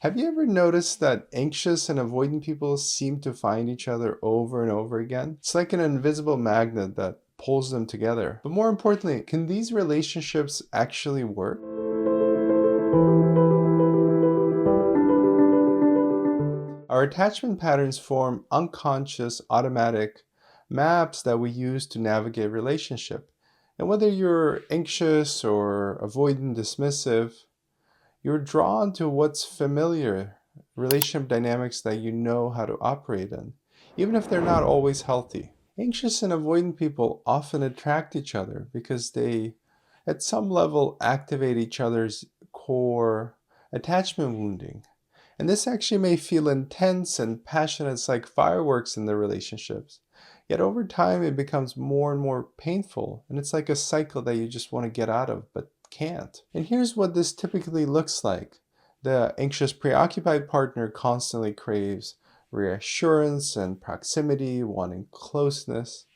Have you ever noticed that anxious and avoidant people seem to find each other over and over again? It's like an invisible magnet that pulls them together. But more importantly, can these relationships actually work? Our attachment patterns form unconscious, automatic maps that we use to navigate relationship. And whether you're anxious or avoidant, dismissive, you're drawn to what's familiar, relationship dynamics that you know how to operate in, even if they're not always healthy. Anxious and avoidant people often attract each other because they, at some level, activate each other's core attachment wounding. And this actually may feel intense and passionate, it's like fireworks in the relationships. Yet over time, it becomes more and more painful, and it's like a cycle that you just want to get out of, but can't. And here's what this typically looks like. The anxious, preoccupied partner constantly craves reassurance and proximity, wanting closeness.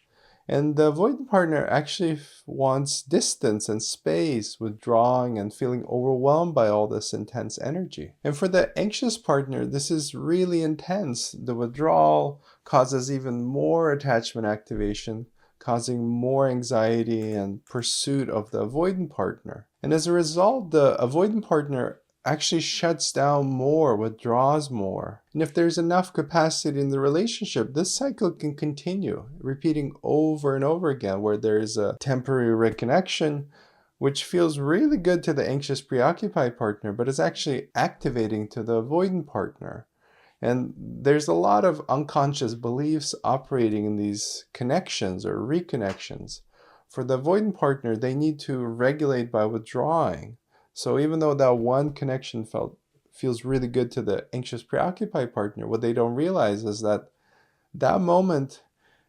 And the avoidant partner actually wants distance and space, withdrawing and feeling overwhelmed by all this intense energy. And for the anxious partner, this is really intense. The withdrawal causes even more attachment activation, causing more anxiety and pursuit of the avoidant partner. And as a result, the avoidant partner actually shuts down more, withdraws more. And if there's enough capacity in the relationship, this cycle can continue, repeating over and over again, where there is a temporary reconnection, which feels really good to the anxious, preoccupied partner, but is actually activating to the avoidant partner. And there's a lot of unconscious beliefs operating in these connections or reconnections. For the avoidant partner, they need to regulate by withdrawing. So even though that one connection feels really good to the anxious preoccupied partner, what they don't realize is that that moment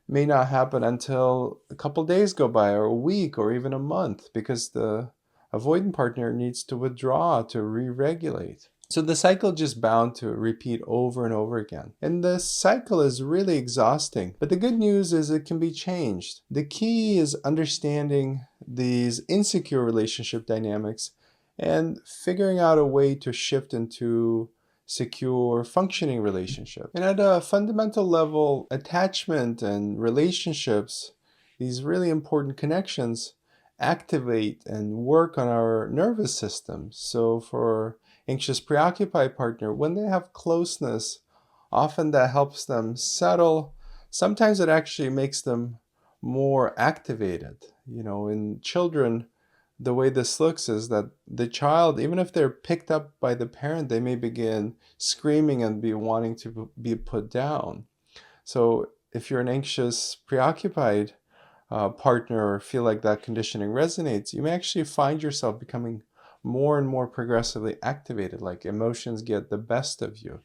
may not happen until a couple days go by, or a week, or even a month, because the avoidant partner needs to withdraw to re-regulate. So the cycle just bound to repeat over and over again. And the cycle is really exhausting. But the good news is it can be changed. The key is understanding these insecure relationship dynamics and figuring out a way to shift into secure, functioning relationship. And at a fundamental level, attachment and relationships, these really important connections, activate and work on our nervous system. So for anxious preoccupied partner, when they have closeness, often that helps them settle. Sometimes it actually makes them more activated. In children, the way this looks is that the child, even if they're picked up by the parent, they may begin screaming and be wanting to be put down. So if you're an anxious, preoccupied partner, or feel like that conditioning resonates, you may actually find yourself becoming more and more progressively activated, like emotions get the best of you.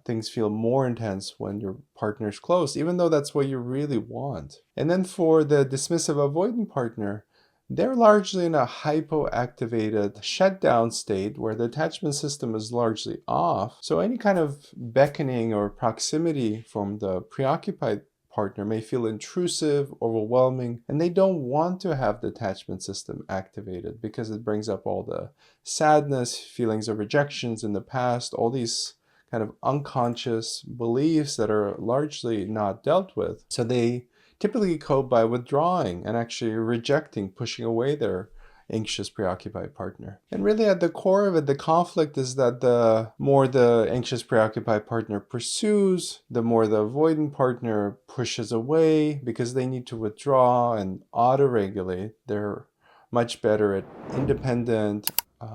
Things feel more intense when your partner's close, even though that's what you really want. And then for the dismissive avoidant partner, they're largely in a hypoactivated shutdown state where the attachment system is largely off. So any kind of beckoning or proximity from the preoccupied partner may feel intrusive, overwhelming, and they don't want to have the attachment system activated because it brings up all the sadness, feelings of rejections in the past, all these kind of unconscious beliefs that are largely not dealt with. So they typically cope by withdrawing and actually rejecting, pushing away their anxious, preoccupied partner. And really at the core of it, the conflict is that the more the anxious, preoccupied partner pursues, the more the avoidant partner pushes away because they need to withdraw and auto-regulate. They're much better at independent,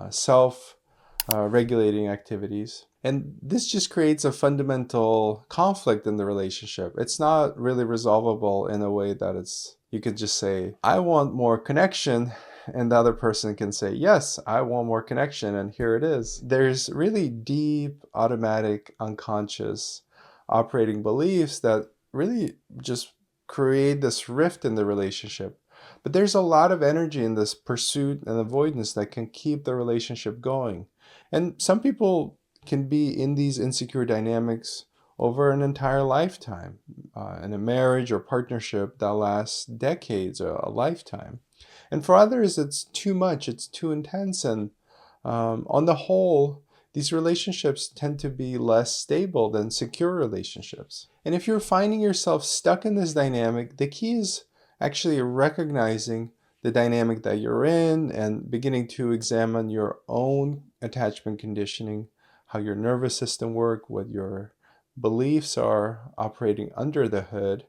self-regulating activities. And this just creates a fundamental conflict in the relationship. It's not really resolvable in a way that you could just say, I want more connection, and the other person can say, yes, I want more connection, and here it is. There's really deep, automatic, unconscious operating beliefs that really just create this rift in the relationship. But there's a lot of energy in this pursuit and avoidance that can keep the relationship going. And some people can be in these insecure dynamics over an entire lifetime, in a marriage or partnership that lasts decades or a lifetime. And for others, it's too much, it's too intense, and on the whole, these relationships tend to be less stable than secure relationships. And if you're finding yourself stuck in this dynamic, the key is actually recognizing the dynamic that you're in and beginning to examine your own attachment conditioning, how your nervous system works, what your beliefs are operating under the hood.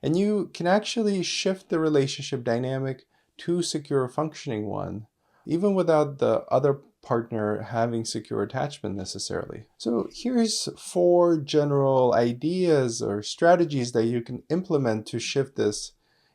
And you can actually shift the relationship dynamic to secure functioning one, even without the other partner having secure attachment necessarily. So here's 4 general ideas or strategies that you can implement to shift this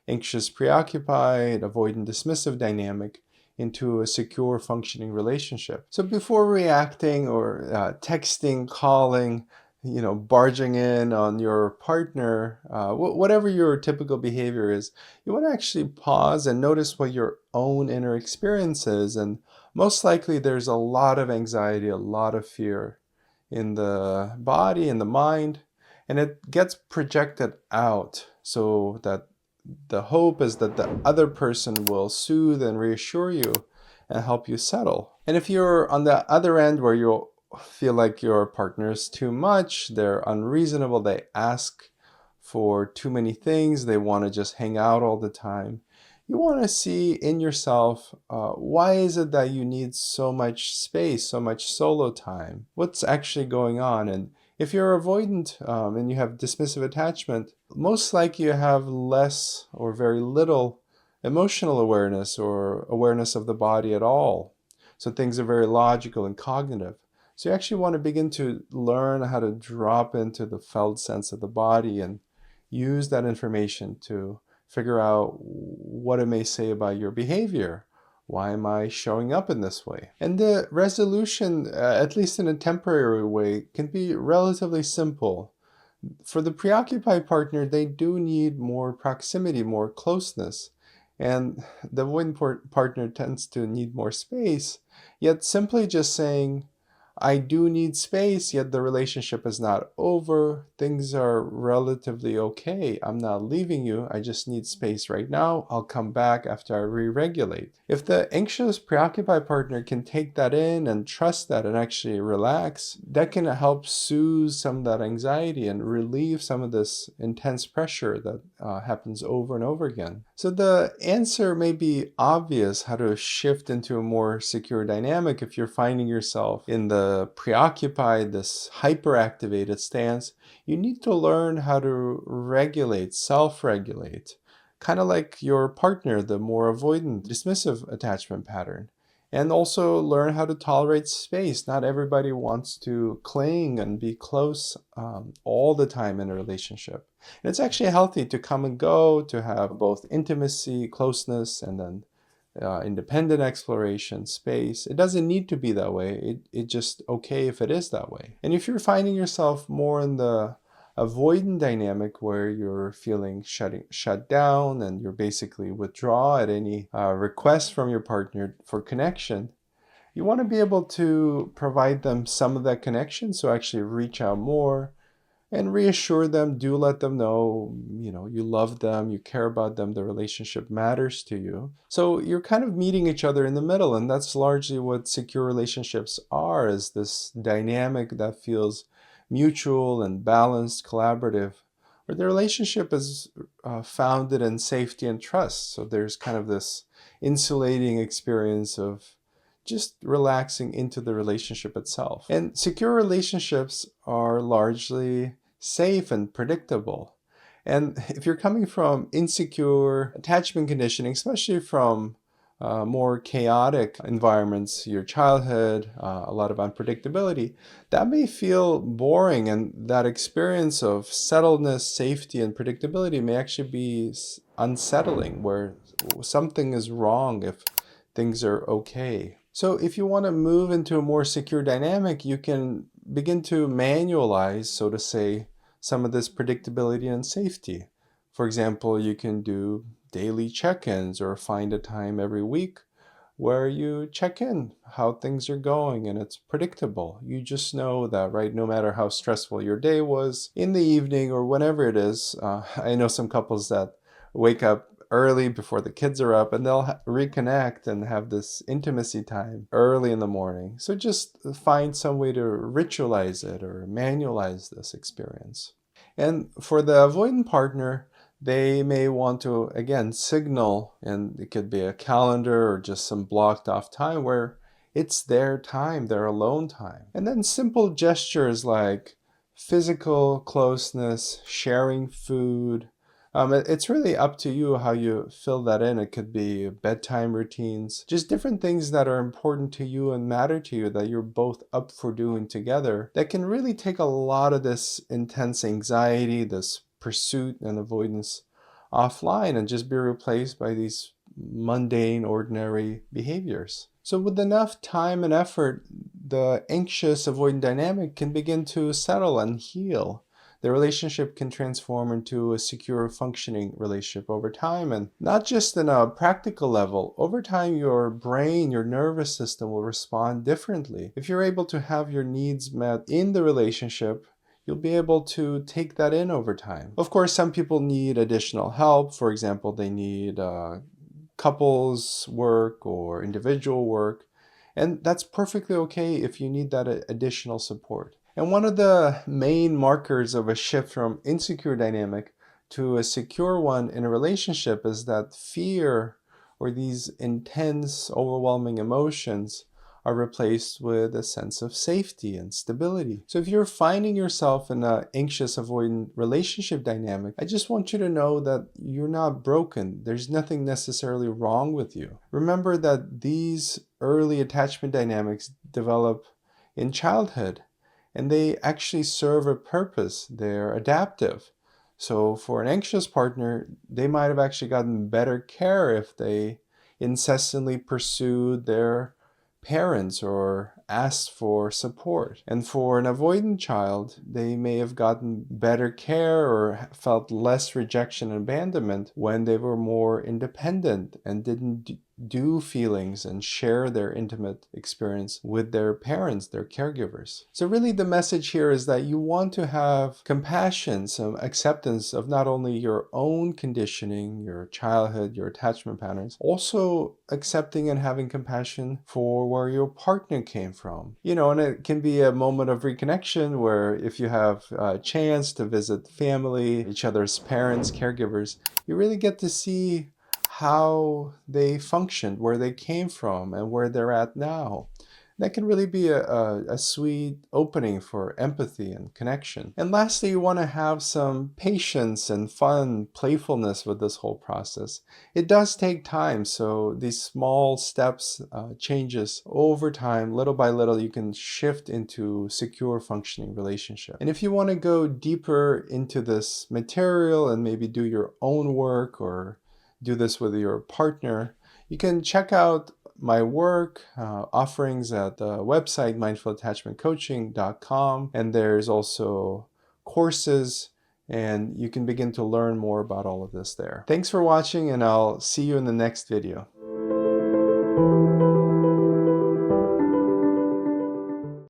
anxious, preoccupied, avoidant, dismissive dynamic into a secure, functioning relationship. So before reacting or texting, calling, barging in on your partner, whatever your typical behavior is, you want to actually pause and notice what your own inner experience is. And most likely there's a lot of anxiety, a lot of fear in the body, in the mind, and it gets projected out so that the hope is that the other person will soothe and reassure you and help you settle. And if you're on the other end where you feel like your partner is too much, they're unreasonable, they ask for too many things, they want to just hang out all the time, you want to see in yourself, why is it that you need so much space, so much solo time? What's actually going on? And if you're avoidant and you have dismissive attachment, most likely you have less or very little emotional awareness or awareness of the body at all. So things are very logical and cognitive. So you actually want to begin to learn how to drop into the felt sense of the body and use that information to figure out what it may say about your behavior. Why am I showing up in this way? And the resolution, at least in a temporary way, can be relatively simple. For the preoccupied partner, they do need more proximity, more closeness. And the avoidant partner tends to need more space. Yet simply just saying, I do need space, yet the relationship is not over. Things are relatively okay. I'm not leaving you. I just need space right now. I'll come back after I re-regulate. If the anxious, preoccupied partner can take that in and trust that and actually relax, that can help soothe some of that anxiety and relieve some of this intense pressure that happens over and over again. So the answer may be obvious how to shift into a more secure dynamic if you're finding yourself in the preoccupied, this hyperactivated stance. You need to learn how to regulate, self-regulate, kind of like your partner, the more avoidant, dismissive attachment pattern. And also learn how to tolerate space. Not everybody wants to cling and be close all the time in a relationship. And it's actually healthy to come and go, to have both intimacy, closeness, and then independent exploration, space. It doesn't need to be that way. It's just okay if it is that way. And if you're finding yourself more in the avoidant dynamic where you're feeling shut down and you're basically withdraw at any request from your partner for connection, you want to be able to provide them some of that connection. So actually reach out more and reassure them, do let them know, you love them, you care about them, the relationship matters to you. So you're kind of meeting each other in the middle, and that's largely what secure relationships are, is this dynamic that feels mutual and balanced, collaborative, where the relationship is founded in safety and trust. So there's kind of this insulating experience of just relaxing into the relationship itself. And secure relationships are largely safe and predictable. And if you're coming from insecure attachment conditioning, especially from more chaotic environments, your childhood, a lot of unpredictability, that may feel boring, and that experience of settledness, safety, and predictability may actually be unsettling, where something is wrong if things are okay. So if you want to move into a more secure dynamic, you can begin to manualize, so to say, some of this predictability and safety. For example, you can do daily check-ins or find a time every week where you check in how things are going and it's predictable. You just know that, right, no matter how stressful your day was, in the evening or whenever it is, I know some couples that wake up early before the kids are up, and they'll reconnect and have this intimacy time early in the morning. So just find some way to ritualize it or manualize this experience. And for the avoidant partner, they may want to, again, signal, and it could be a calendar or just some blocked off time where it's their time, their alone time. And then simple gestures like physical closeness, sharing food. It's really up to you how you fill that in. It could be bedtime routines, just different things that are important to you and matter to you that you're both up for doing together that can really take a lot of this intense anxiety, this pursuit and avoidance offline and just be replaced by these mundane, ordinary behaviors. So with enough time and effort, the anxious avoidant dynamic can begin to settle and heal. The relationship can transform into a secure, functioning relationship over time. And not just in a practical level, over time your brain, your nervous system will respond differently. If you're able to have your needs met in the relationship, you'll be able to take that in over time. Of course, some people need additional help. For example, they need couples work or individual work. And that's perfectly okay if you need that additional support. And one of the main markers of a shift from insecure dynamic to a secure one in a relationship is that fear or these intense, overwhelming emotions are replaced with a sense of safety and stability. So if you're finding yourself in an anxious avoidant relationship dynamic, I just want you to know that you're not broken. There's nothing necessarily wrong with you. Remember that these early attachment dynamics develop in childhood, and they actually serve a purpose. They're adaptive. So for an anxious partner, they might have actually gotten better care if they incessantly pursued their parents or asked for support. And for an avoidant child, they may have gotten better care or felt less rejection and abandonment when they were more independent and didn't do feelings and share their intimate experience with their parents, their caregivers. So really the message here is that you want to have compassion, some acceptance of not only your own conditioning, your childhood, your attachment patterns, also accepting and having compassion for where your partner came from. And it can be a moment of reconnection where if you have a chance to visit family, each other's parents, caregivers, you really get to see how they functioned, where they came from, and where they're at now. That can really be a sweet opening for empathy and connection. And lastly, you want to have some patience and fun, playfulness with this whole process. It does take time, so these small steps, changes over time, little by little, you can shift into secure, functioning relationship. And if you want to go deeper into this material and maybe do your own work or do this with your partner, you can check out my work, offerings at the website mindfulattachmentcoaching.com, and there's also courses, and you can begin to learn more about all of this there. Thanks for watching, and I'll see you in the next video.